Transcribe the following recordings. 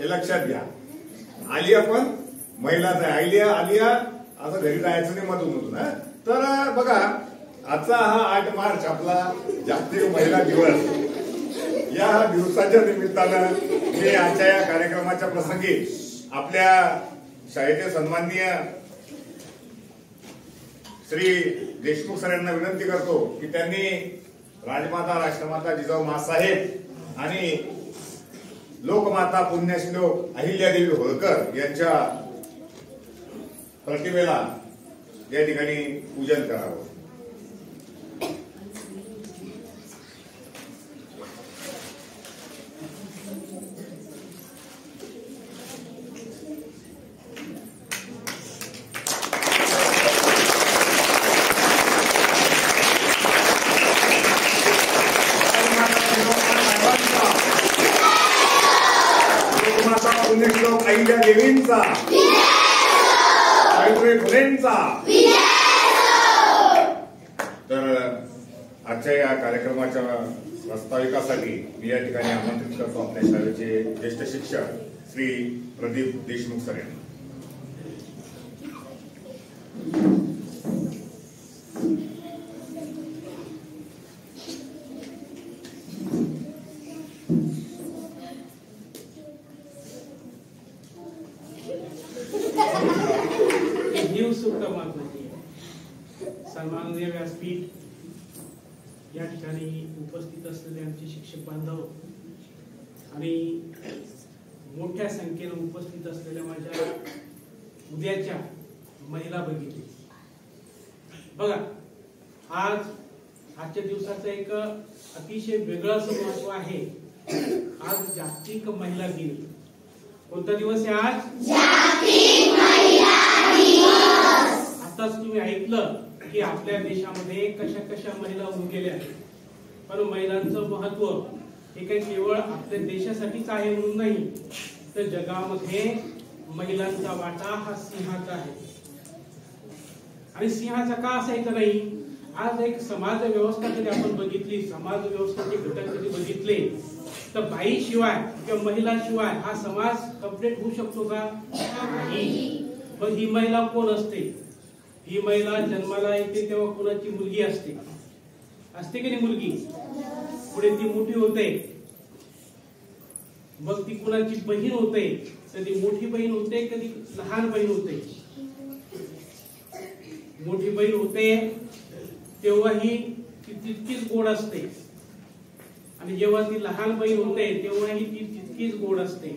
हे लक्षात घ्या. आलिया पण महिलाच आहे. आलिया असं घरी जायचं नाही मधून. तर बघा, आजचा हा 8 मार्च आपला जागतिक महिला दिवस. या दिवसाच्या निमित्तानं मी आजच्या या कार्यक्रमाच्या प्रसंगी आपल्या शाळेचे सन्माननीय श्री देशमुख सर यांना विनंती करतो की त्यांनी राजमाता राष्ट्रमाता जिजाऊ माँसाहेब आणि लोकमाता पुण्यश्लोक अहिल्यादेवी होळकर यांच्या प्रतिमेला या ठिकाणी पूजन करावं. पुण्यश्लोक अहिल्यादेवींचा, सावित्रीबाई फुलेंचा. तर आजच्या या कार्यक्रमाच्या प्रास्ताविकासाठी मी या ठिकाणी आमंत्रित करतो आपल्या शाळेचे ज्येष्ठ शिक्षक श्री प्रदीप देशमुख सर यांना. सन्माननीय व्यासपीठ, या ठिकाणी उपस्थित असलेले आमचे शिक्षक बांधव आणि मोठ्या संख्येने उपस्थित असलेल्या माझ्या उद्याच्या महिला भगिनी, बघा आजच्या दिवसाचं एक अतिशय वेगळं असं महत्व आहे. आज जागतिक महिला दिन. कोणता दिवस आहे आज? जागतिक महिला दिवस. आताच तुम्ही ऐकलं की आपल्या देशामध्ये कशा कशा महिला होऊन गेल्या आहेत. पण महिलांचं महत्व हे काही केवळ आपल्या देशासाठीच आहे म्हणून नाही, तर जगामध्ये महिलांचा वाटा हा सिंहाचा आहे. आणि सिंहाचा का असायचा नाही? आज एक समाज व्यवस्था कधी आपण बघितली, समाज व्यवस्थेचे घटक कधी बघितले, तर बाई शिवाय किंवा महिला शिवाय हा समाज कंप्लीट होऊ शकतो का? नाही. पण ही महिला कोण असते? ही महिला जन्माला येते तेव्हा कुणाची मुलगी असते की नाही? मुलगी. पुढे ती मोठी होते, मग ती कुणाची बहीण होते. कधी मोठी बहीण होते, कधी लहान बहीण होते. मोठी बहीण होते तेव्हा ही तितकीच गोड असते, आणि जेव्हा ती लहान बहीण होते तेव्हा ही ती तितकीच गोड असते.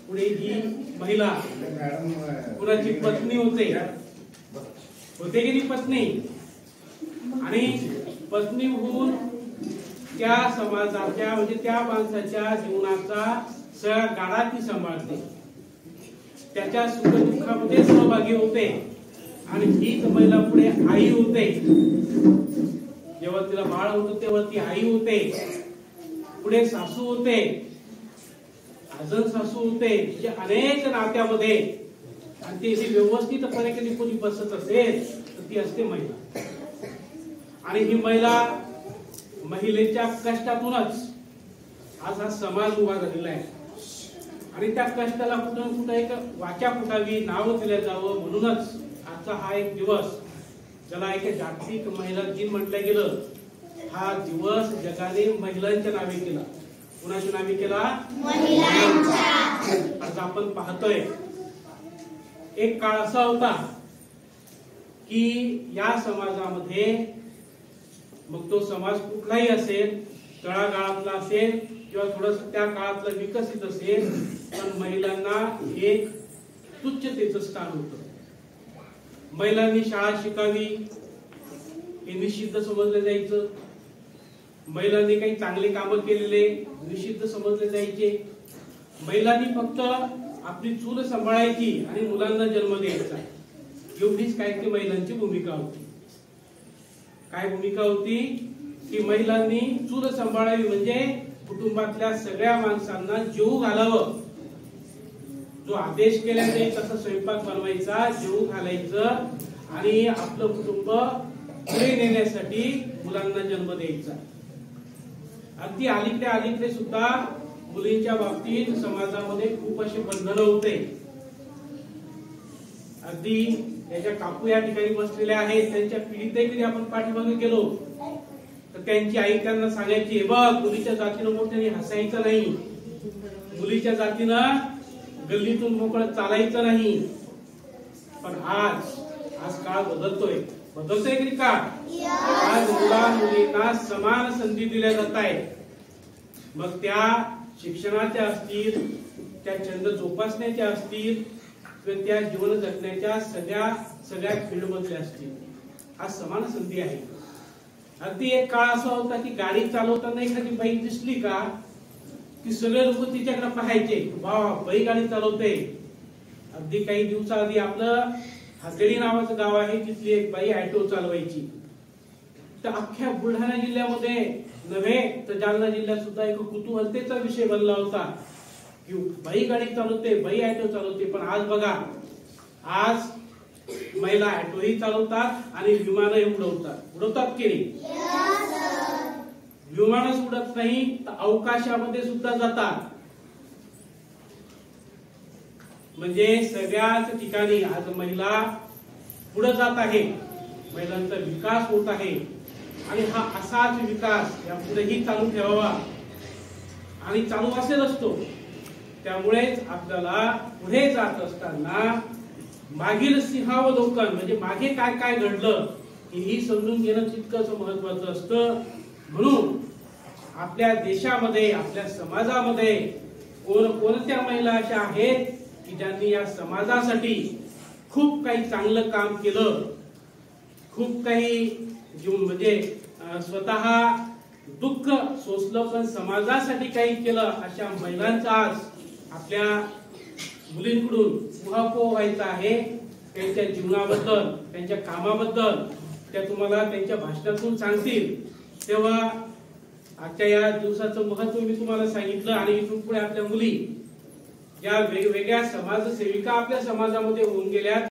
पुढे ही महिला कुणाची पत्नी होते की नाही? पत्नी. आणि पत्नी होऊन त्या समाजाच्या म्हणजे त्या माणसाच्या जीवनाचा सगळा गाडा ती सांभाळते, त्याच्या सुखदुःखामध्ये सहभागी होते. आणि हीच महिला पुढे आई होते. जेव्हा तिला बाळ होतं तेव्हा ती आई होते. पुढे सासू होते, अजून सासू होते. म्हणजे अनेक नात्यामध्ये, आणि ते व्यवस्थितपणे कधी कोणी बसत असेल तर ती असते महिला. आणि ही महिलेच्या कष्टातूनच आज हा समाज उभा झालेला आहे. आणि त्या कष्टाला कुठं कुठं एक वाचा फुटावी, नाव दिलं जावं, म्हणूनच आजचा हा एक दिवस, ज्याला एक जागतिक महिला दिन म्हटलं गेलं, हा दिवस जगाने महिलांच्या नावे केला. कुणाच्या नावे केला? महिलांच्या. आज आपण पाहतोय एक काळ असा होता की या समाजामध्ये, मग तो समाज कुठलाही असेल, तळागाळातला असेल किंवा थोडस त्या काळातला विकसित असेल, पण महिलांना एक तुच्छतेचं स्थान होतं. महिलांनी शाळा शिकावी हे निषिद्ध समजले जायचं. महिलांनी काही चांगले कामं केलेले निषिद्ध समजले जायचे. महिलांनी फक्त आपली चूल सांभाळायची आणि मुलांना जन्म द्यायचा, एवढीच काय ती महिलांची भूमिका होती. काय भूमिका होती? की महिलांनी चूल सांभाळावी म्हणजे कुटुंबातल्या सगळ्या माणसांना जेवू घालावं. जो आदेश केला जाईल तसा स्वयंपाक बनवायचा, जेवू घालायचं आणि आपलं कुटुंब पुढे नेण्यासाठी मुलांना जन्म द्यायचा. अगदी अलीकडे सुद्धा मुलींच्या बाबतीत समाजामध्ये खूप अशी बंधनं होते. अगदी त्याच्या काकू या ठिकाणी बसलेल्या आहेत, त्यांच्या पिढीतही कधी आपण पाठीमागे गेलो तर त्यांची आई त्यांना सांगायची, बघ मुलीच्या जातीनं मोठ्याने हसायचं नाही, मुलीच्या जातीनं गल्लीतून मोकळं चालायचं नाही. पण आज काळ बदलतोय की का? आज मुला मुलींना समान संधी दिल्या जात आहे. मग त्या शिक्षणाच्या असतील, त्या छंद जोपासण्याच्या असतील किंवा त्या जीवन जगण्याच्या सगळ्या फील्डमधल्या असतील, आज समान संधी आहे. अगदी एक काळ असा होता की गाडी चालवताना एखादी बाई दिसली का की सगळे लोक तिच्याकडे पाहायचे, वा बाई गाडी चालवते. अगदी काही दिवसाआधी आपलं हातेडी नावाचं गाव आहे, तिथली एक बाई ऑटो चालवायची. तर अख्ख्या बुलढाणा जिल्ह्यामध्ये नव्हे तर जालना जिल्ह्यात सुद्धा एक कुतूहलतेचा विषय बनला होता की बाई गाडी चालवते, बाई ऑटो चालवते. पण आज बघा, आज महिला ऑटोही चालवतात आणि विमानही उडवतात की नाही? विमानच उडत नाही तर अवकाशामध्ये सुद्धा जातात. म्हणजे सगळ्याच ठिकाणी आज महिला पुढे जात आहे, महिलांचा विकास होत आहे. आणि हा असाच विकास यापुढेही चालू ठेवावा आणि चालू असेलच तो. त्यामुळेच आपल्याला पुढे जात असताना मागील सिंहावलोकन म्हणजे मागे काय काय घडलं हेही समजून घेणं तितकंच महत्वाचं असतं. म्हणून आपल्या देशामध्ये, आपल्या समाजामध्ये कोणत्या महिला अशा आहेत की ज्यांनी या समाजासाठी खूप काही चांगलं काम केलं, खूप काही म्हणजे स्वतः दुःख सोसलं पण समाजासाठी काही केलं. अशा महिलांचा आज आपल्या मुलींकडून उहापोह व्हायचा आहे. त्यांच्या जीवनाबद्दल, त्यांच्या कामाबद्दल त्या तुम्हाला त्यांच्या भाषणातून सांगतील. तेव्हा आजच्या या दिवसाचं महत्व मी तुम्हाला सांगितलं. आणि इथून पुढे आपल्या मुली या वेगवेगळ्या समाजसेविका आपल्या समाजामध्ये होऊन गेल्या.